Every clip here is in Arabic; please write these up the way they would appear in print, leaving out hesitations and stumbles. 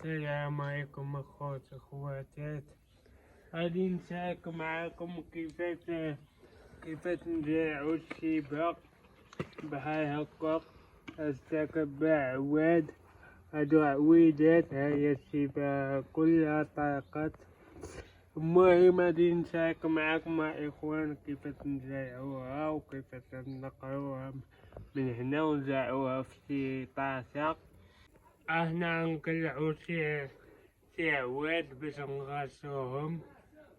السلام عليكم أخوات أخواتات. غادي نشارك معاكم كيفاش نزرعو الشيبة بحال هكا. هاكا عواد، هادو عويدات، هاهي الشيبة كلها طرقت. المهم غادي نشارك معاكم الإخوان كيفاش نزرعوها وكيفاش نقروها من هنا ونزرعوها في شي طاسة. هنا غنقلعو شي عواد باش نغرسوهم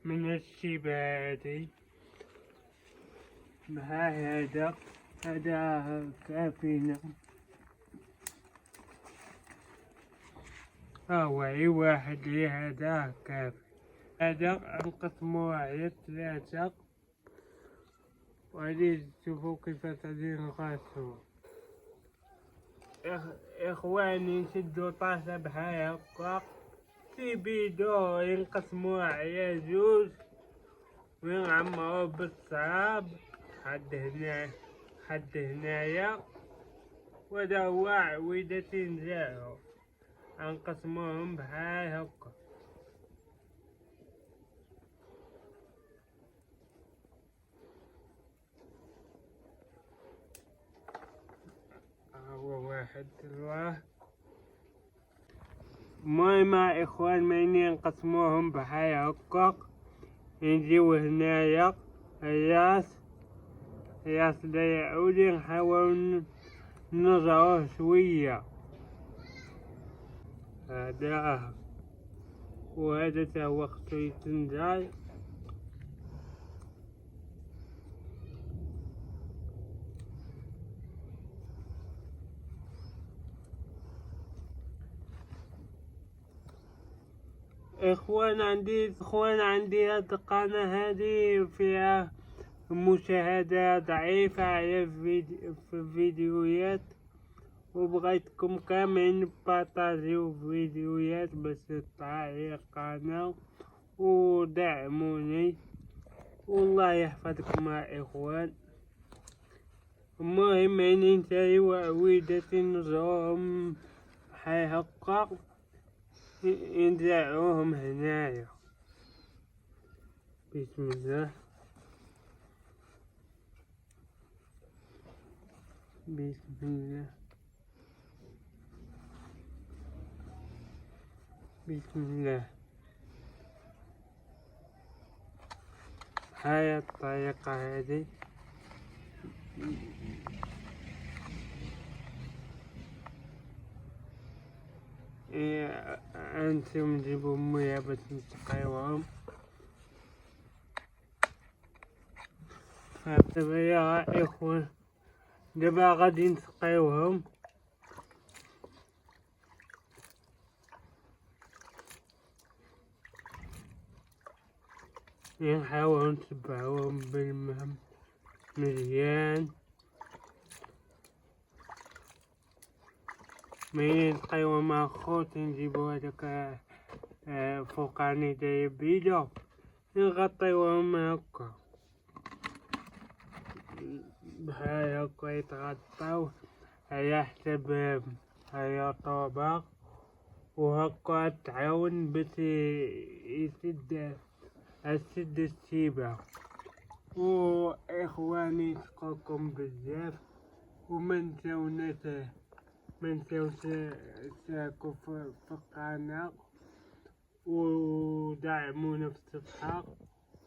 من الشيبة هادي. هذا كافينا، هو أي واحد هذا كافي. هذا نقسموه على 3 وغادي تشوفو كيفاش غادي نغرسوه. إخواني نشدو طاسة بحال هكا في بيدو، ينقسموه على 2 ونعمروه بالتراب حد هنايا. وهذا هو عويدة نزرعو، غنقسموهم بحال هكا. هو واحد الله. المهم إخوان مني نقسموهم بحال هكا، نجيو هنايا الراس دا يعود، نحاول نزروه شوية. هذا وهذا تا هو خصو يتنزل. إخوان عندي هاد القناة هادي فيها مشاهدة ضعيفة على في الفيديوهات، وبغيتكم كاملين بارطاجيو فيديوهات باش تطلع لي القناة ودعموني، والله يحفظكم يا إخوان. المهم يعني نسايو عويدة نزروهم بحال هكا، نزرعوهم هنايا. بسم الله بسم الله بسم الله. هاي الطريقة هذه. أنتم نجيبو موية باش نسقيوهم. دابا يا إخوان، دابا غادي نسقيوهم. نحاولو نتبعوهم بالماء مزيان. ملي نسقيوهم مع خوت نجيبو هداك فوقاني داير بيدو، نغطيوهم هكا بحال هكا، يتغطاو على حساب هاي طوبة، وهكا تعاون باش يسد الشيبة. وإخواني نشكركم بزاف، ومنساوناش تشاركوا في القناة ودعمونا في الصفحة.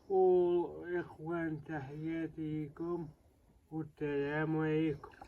وإخوان تحياتي لكم والسلام عليكم.